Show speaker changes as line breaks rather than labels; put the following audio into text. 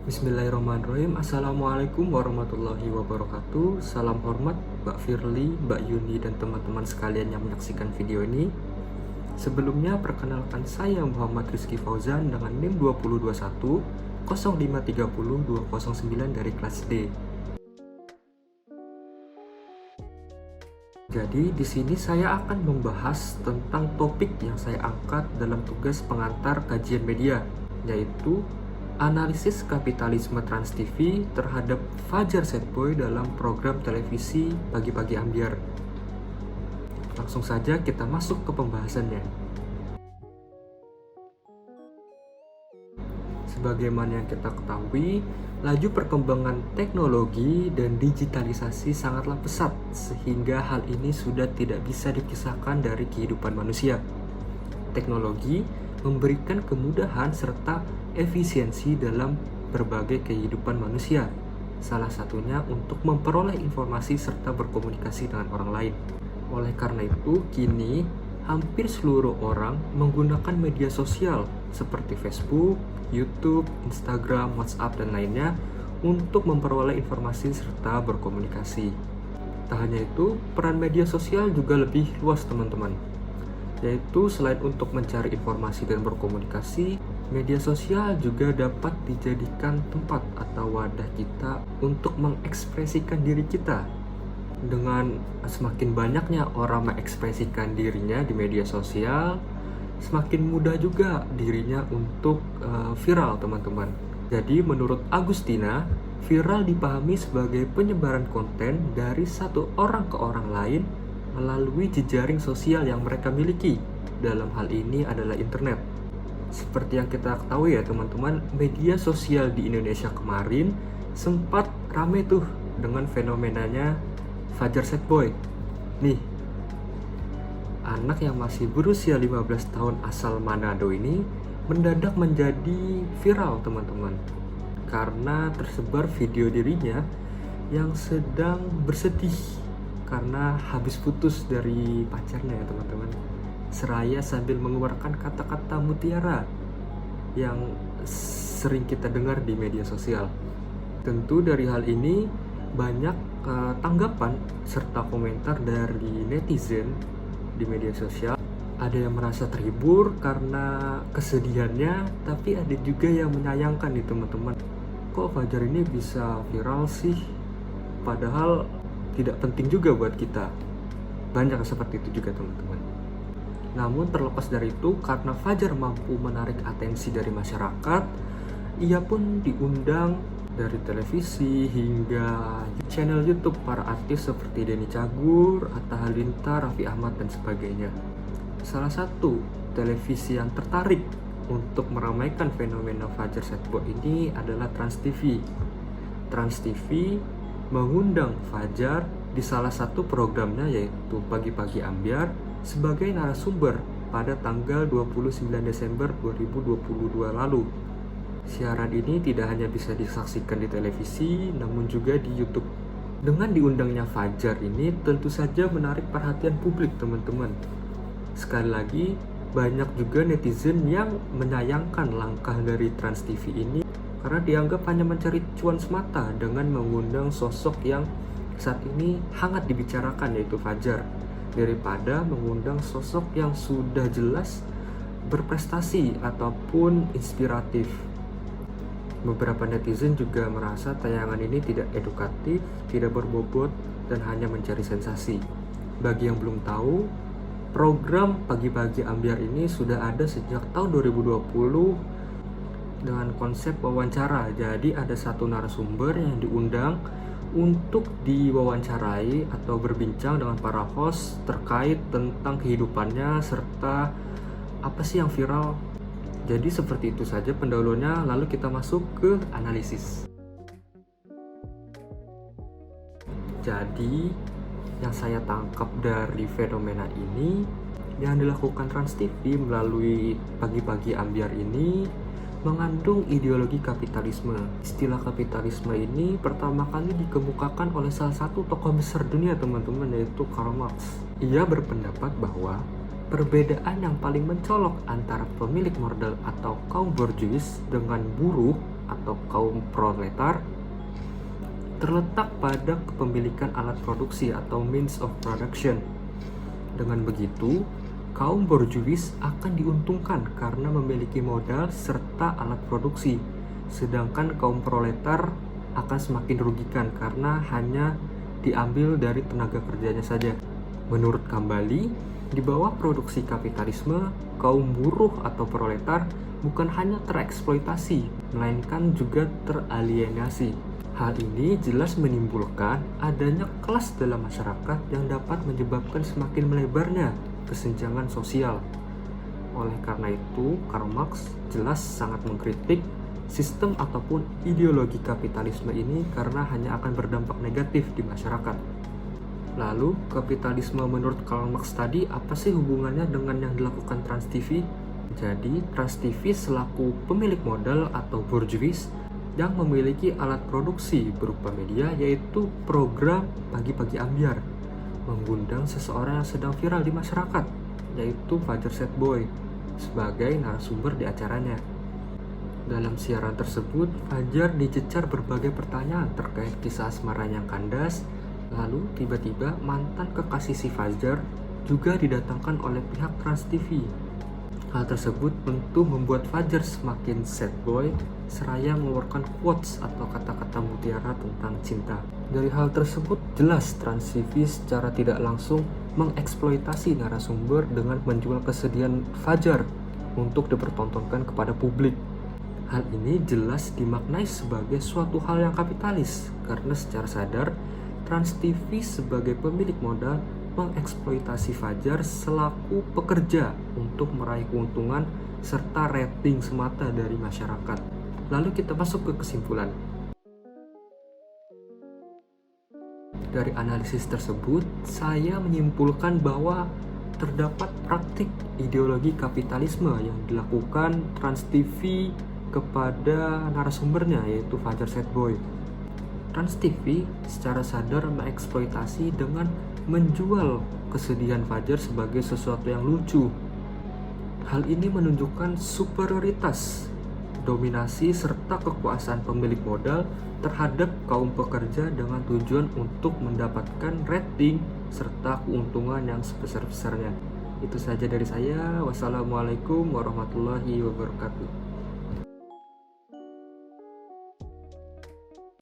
Bismillahirrahmanirrahim. Assalamualaikum warahmatullahi wabarakatuh. Salam hormat Mbak Firly, Mbak Yuni, dan teman-teman sekalian yang menyaksikan video ini. Sebelumnya perkenalkan saya Muhammad Rizky Fauzan dengan NIM 2021 0530 209 dari kelas D. Jadi di sini saya akan membahas tentang topik yang saya angkat dalam tugas pengantar kajian media, yaitu analisis kapitalisme Trans TV terhadap Fajar Setboy dalam program televisi Pagi-Pagi Ambyar. Langsung saja kita masuk ke pembahasannya. Sebagaimana yang kita ketahui, laju perkembangan teknologi dan digitalisasi sangatlah pesat, sehingga hal ini sudah tidak bisa dipisahkan dari kehidupan manusia. Teknologi memberikan kemudahan serta efisiensi dalam berbagai kehidupan manusia, salah satunya untuk memperoleh informasi serta berkomunikasi dengan orang lain. Oleh karena itu, kini hampir seluruh orang menggunakan media sosial seperti Facebook, YouTube, Instagram, WhatsApp, dan lainnya untuk memperoleh informasi serta berkomunikasi. Tak hanya itu, peran media sosial juga lebih luas, teman-teman. Yaitu selain untuk mencari informasi dan berkomunikasi, media sosial juga dapat dijadikan tempat atau wadah kita untuk mengekspresikan diri kita. Dengan semakin banyaknya orang mengekspresikan dirinya di media sosial, semakin mudah juga dirinya untuk viral, teman-teman. Jadi menurut Agustina, viral dipahami sebagai penyebaran konten dari satu orang ke orang lain melalui jejaring sosial yang mereka miliki. Dalam hal ini adalah internet. Seperti yang kita ketahui ya teman-teman, media sosial di Indonesia kemarin sempat rame tuh dengan fenomenanya Fajar Setboy. Nih, anak yang masih berusia 15 tahun asal Manado ini mendadak menjadi viral, teman-teman, karena tersebar video dirinya yang sedang bersedih karena habis putus dari pacarnya ya teman-teman, seraya sambil mengeluarkan kata-kata mutiara yang sering kita dengar di media sosial. Tentu dari hal ini banyak tanggapan serta komentar dari netizen di media sosial. Ada yang merasa terhibur karena kesedihannya, tapi ada juga yang menyayangkan nih teman-teman. Kok Fajar ini bisa viral sih? Padahal tidak penting juga buat kita. Banyak seperti itu juga teman-teman. Namun terlepas dari itu, karena Fajar mampu menarik atensi dari masyarakat, ia pun diundang dari televisi hingga channel YouTube para artis seperti Denny Cagur, Atta Halilintar, Raffi Ahmad, dan sebagainya. Salah satu televisi yang tertarik untuk meramaikan fenomena Fajar Setboy ini adalah Trans TV. Trans TV mengundang Fajar di salah satu programnya, yaitu Pagi-Pagi Ambyar, sebagai narasumber pada tanggal 29 Desember 2022 lalu. Siaran ini tidak hanya bisa disaksikan di televisi, namun juga di YouTube. Dengan diundangnya Fajar ini tentu saja menarik perhatian publik, teman-teman. Sekali lagi, banyak juga netizen yang menyayangkan langkah dari Trans TV ini karena dianggap hanya mencari cuan semata dengan mengundang sosok yang saat ini hangat dibicarakan, yaitu Fajar, daripada mengundang sosok yang sudah jelas berprestasi ataupun inspiratif. Beberapa netizen juga merasa tayangan ini tidak edukatif, tidak berbobot, dan hanya mencari sensasi. Bagi yang belum tahu, program Pagi-Pagi Ambyar ini sudah ada sejak tahun 2020 dengan konsep wawancara. Jadi ada satu narasumber yang diundang untuk diwawancarai atau berbincang dengan para host terkait tentang kehidupannya serta apa sih yang viral. Jadi seperti itu saja pendahulunya, lalu kita masuk ke analisis. Jadi yang saya tangkap dari fenomena ini, yang dilakukan Trans TV melalui Pagi-Pagi Ambyar ini mengandung ideologi kapitalisme. Istilah kapitalisme ini pertama kali dikemukakan oleh salah satu tokoh besar dunia, teman-teman, yaitu Karl Marx. Ia berpendapat bahwa perbedaan yang paling mencolok antara pemilik modal atau kaum borjuis dengan buruh atau kaum proletar terletak pada kepemilikan alat produksi atau means of production. Dengan begitu, kaum borjuis akan diuntungkan karena memiliki modal serta alat produksi, sedangkan kaum proletar akan semakin dirugikan karena hanya diambil dari tenaga kerjanya saja. Menurut Kambali, di bawah produksi kapitalisme, kaum buruh atau proletar bukan hanya tereksploitasi, melainkan juga teralienasi. Hal ini jelas menimbulkan adanya kelas dalam masyarakat yang dapat menyebabkan semakin melebarnya kesenjangan sosial. Oleh karena itu, Karl Marx jelas sangat mengkritik sistem ataupun ideologi kapitalisme ini karena hanya akan berdampak negatif di masyarakat. Lalu, kapitalisme menurut Karl Marx tadi apa sih hubungannya dengan yang dilakukan Trans TV? Jadi, Trans TV selaku pemilik modal atau borjuis yang memiliki alat produksi berupa media yaitu program Pagi-Pagi Ambyar mengundang seseorang yang sedang viral di masyarakat yaitu Fajar Sad Boy sebagai narasumber di acaranya. Dalam siaran tersebut, Fajar dicecar berbagai pertanyaan terkait kisah asmaranya yang kandas. Lalu tiba-tiba mantan kekasih si Fajar juga didatangkan oleh pihak Trans TV. Hal tersebut tentu membuat Fajar semakin sad boy seraya mengeluarkan quotes atau kata-kata mutiara tentang cinta. Dari hal tersebut jelas Trans TV secara tidak langsung mengeksploitasi narasumber dengan menjual kesedihan Fajar untuk dipertontonkan kepada publik. Hal ini jelas dimaknai sebagai suatu hal yang kapitalis karena secara sadar Trans TV sebagai pemilik modal mengeksploitasi Fajar selaku pekerja untuk meraih keuntungan serta rating semata dari masyarakat. Lalu kita masuk ke kesimpulan. Dari analisis tersebut, saya menyimpulkan bahwa terdapat praktik ideologi kapitalisme yang dilakukan Trans TV kepada narasumbernya yaitu Fajar Sad Boy. Trans TV secara sadar mengeksploitasi dengan menjual kesedihan Fajar sebagai sesuatu yang lucu. Hal ini menunjukkan superioritas, dominasi, serta kekuasaan pemilik modal terhadap kaum pekerja dengan tujuan untuk mendapatkan rating serta keuntungan yang sebesar-besarnya. Itu saja dari saya. Wassalamualaikum warahmatullahi wabarakatuh.